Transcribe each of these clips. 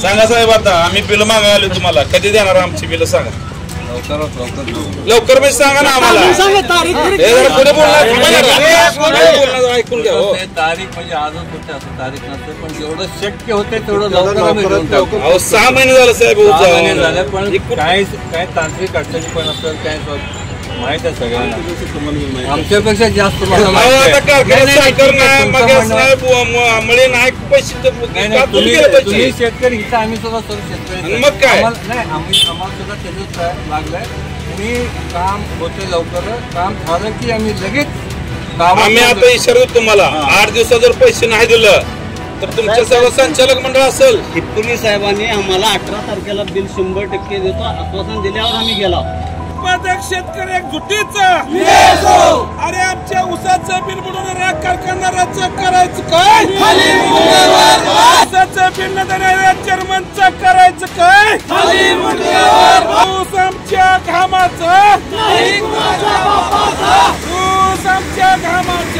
सांगा साहेब, आता आम्ही बिल मागायला आलो तुम्हाला, कधी देणार आमची बिल सांगा लवकर. म्हणजे सांगा ना आम्हाला. पुढे बोलणार ऐकून घ्या. तारीख म्हणजे आजच होते असं तारीख नसते, पण जेवढं शक्य होते तेवढं लवकर आम्ही देऊन टाकू. 6 महिने झालं साहेब, 6 महिने झाले, पण काय तांत्रिक अडचणी पण असेल, काय माहित आहे सगळ्यांना, आमच्यापेक्षा जास्त मळे नाही पैसे. तुम्ही शेतकरी इथं, आम्ही सुद्धा शेतकरी. मग काय नाही, आम्हाला सुद्धा त्याच्यात लागलंय. तुम्ही काम होते लवकर, काम झालं की आम्ही लगेच आम्ही आता इशारा तुम्हाला 8 दिवसात जर पैसे नाही दिलं तर तुमच्या सर्व संचालक मंडळ असेल. हिप्पुली साहेबांनी आम्हाला 18 तारखेला बिल 100% देतो आश्वासन दिल्यावर आम्ही गेलो. शेतकरी एक जुटीचा अरे आमच्या ऊसाचं बिल बुडवणाऱ्या कारखानदाराचं करायचं काय? ऊसाचं बिल न देणाऱ्या चेअरमनचं करायचं काय? ऊस आमच्या घामाचं, ऊस आमच्या घामाचं.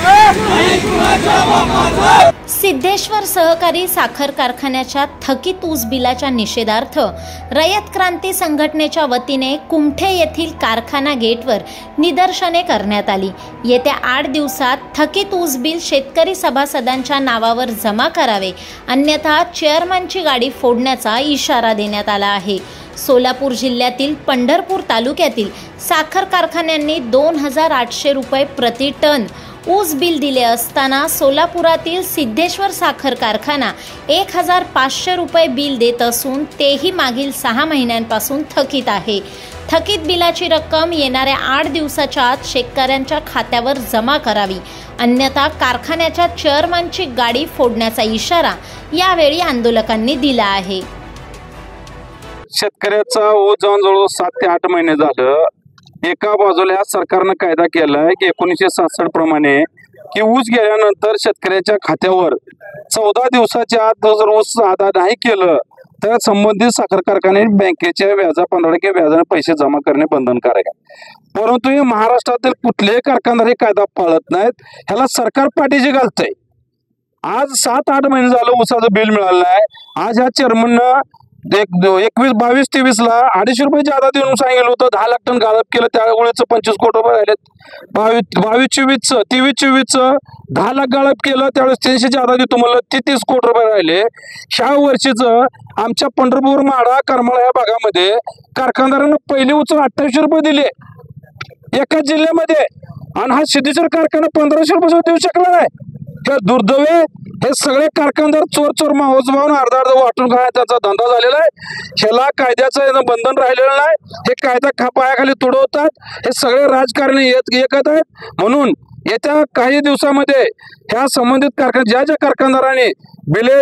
सिद्धेश्वर सहकारी साखर कारखान्याच्या थकीत ऊस बिलाच्या निषेधार्थ रयत क्रांती संघटनेच्या वतीने कुमठे येथील कारखाना गेटवर निदर्शने करण्यात आली. येत्या 8 दिवसात थकीत ऊस बिल शेतकरी सभासदांच्या नावावर जमा करावे, अन्यथा चेअरमनची गाडी फोडण्याचा इशारा देण्यात आला आहे. सोलापूर जिल्ह्यातील पंढरपूर तालुक्यातील साखर कारखान्यांनी 2800 रुपये प्रति टन ऊस बिल दिले असताना सोलापुरातील सिद्धेश्वर साखर कारखाना 1500 रुपये बिल देत असून तेही मागील 6 महिन्यांपासून थकीत आहे. थकीत बिलाची रक्कम येणाऱ्या 8 दिवसाच्या आत शेतकऱ्यांच्या खात्यावर जमा करावी, अन्यथा कारखान्याच्या चेअरमनची गाडी फोडण्याचा इशारा यावेळी आंदोलकांनी दिला आहे. शेतकऱ्याचा ऊस जाऊन जवळ 7 ते 8 महिने झालं. एका बाजूला या सरकारनं कायदा केलाय की 1966 प्रमाणे की ऊस गेल्यानंतर शेतकऱ्याच्या खात्यावर 14 दिवसाच्या आत जर ऊस अदा नाही केलं तर संबंधित साखर कारखाने बँकेच्या 15% व्याजाने पैसे जमा करणे बंधनकारक आहे. परंतु हे महाराष्ट्रातील कुठलेही कारखानदार हे कायदा पाळत नाहीत. ह्याला सरकार पाठीशी घालतंय. आज 7-8 महिने झालं ऊसाचं बिल मिळालं नाही. आज ह्या चेअरमननं 21-22-23 ला 250 रुपये जादा देऊन सांगितलं होतं. 10 लाख टन गाळप केलं, त्यावेळेचं 25 कोटी रुपये राहिलेत. 22-24चं 23-24चं 10 लाख गाळप केलं, त्यावेळेस 300 जादा देतो म्हणलं, 30 कोटी रुपये राहिले. ह्या वर्षीचं आमच्या पंढरपूर, माढा, करमाळा या भागामध्ये कारखानदारांना पहिले उचल 2800 रुपये दिले एका जिल्ह्यामध्ये, आणि हा सिद्धेश्वर कारखाना 1500 रुपये देऊ शकला नाही. हे दुर्दैव. हे सगळे कारखानदार चोर माहोज भावून अर्धा वाटून खाय त्यांचा धंदा झालेला आहे. ह्याला कायद्याचं बंधन राहिलेलं नाही. हे कायदा पायाखाली तुडवतात. हे सगळे राजकारणी एकत आहेत. म्हणून येत्या काही दिवसामध्ये ह्या संबंधित ज्या कारखानदारांनी बिले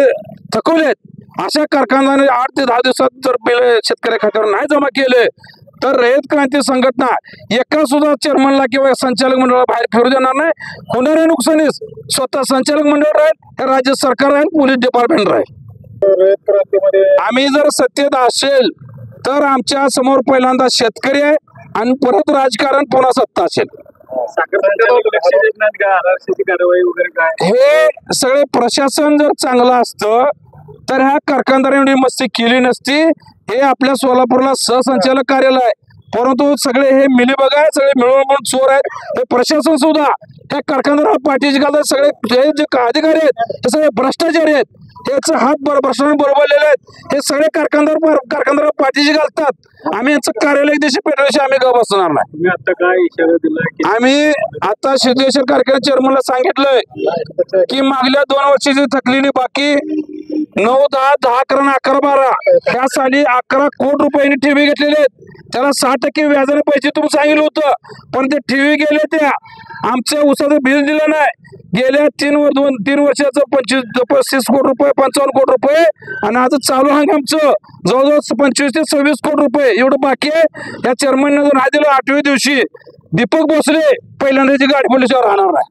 थकवलेत अशा कारखानदारांनी 8 ते 10 दिवसात जर बिले शेतकरी खात्यावर नाही जमा केले तर रयत क्रांती संघटना एका सुद्धा चेअरमनला किंवा संचालक मंडळाला बाहेर फिरू देणार नाही. होणाऱ्या नुकसानीस स्वतः संचालक मंडळ राहील, हे राज्य सरकार राहील, पोलीस डिपार्टमेंट राहील. आम्ही जर सत्तेत असेल तर आमच्या समोर पहिल्यांदा शेतकरी आहे आणि परत राजकारण, पुन्हा सत्ता असेल. हे सगळे प्रशासन जर चांगलं असतं तर ह्या कारखानदारांनी मस्ती केली नसती. हे आपल्या सोलापूरला सहसंचालक कार्यालय आहे, परंतु सगळे हे मिली बघाय, सगळे मिळून चोर आहेत. हे प्रशासन सुद्धा त्या कारखानदाराला पाठीशी घालतात. सगळे हे जे अधिकारी आहेत हे सगळे भ्रष्टाचारी आहेत. याचा हात भ्रष्टाचार बरोबरलेले आहेत. हे सगळे कारखानदार पाठीशी घालतात. आम्ही यांचं कार्यालय दिवशी पेटवल्याशी आम्ही गप बसणार नाही. आता काय इशारा दिला? आम्ही आता सिद्धेश्वर कारखान्याच्या चेअरमनला सांगितलंय की मागल्या 2 वर्षाची थकलेली बाकी 9, 10, 11, 12 ह्या साली 11 कोटी रुपयांनी ठेवी घेतलेले आहेत. त्याला 6% व्याजाने पैसे तुम्ही सांगितलं होतं, पण ते ठेवी गेले. त्या आमच्या ऊसाचं बिल दिलं नाही. गेल्या 3 वर्षाचं 35 कोटी रुपये, 55 कोटी रुपये, आणि आज चालू हंगामचं जवळजवळ 25 ते 26 कोटी रुपये एवढं बाकी आहे. या चेअरमनने जर नाही दिलं 8व्या दिवशी दीपक भोसले पहिल्यांदाची गाडी पोलिसावर राहणार नाही.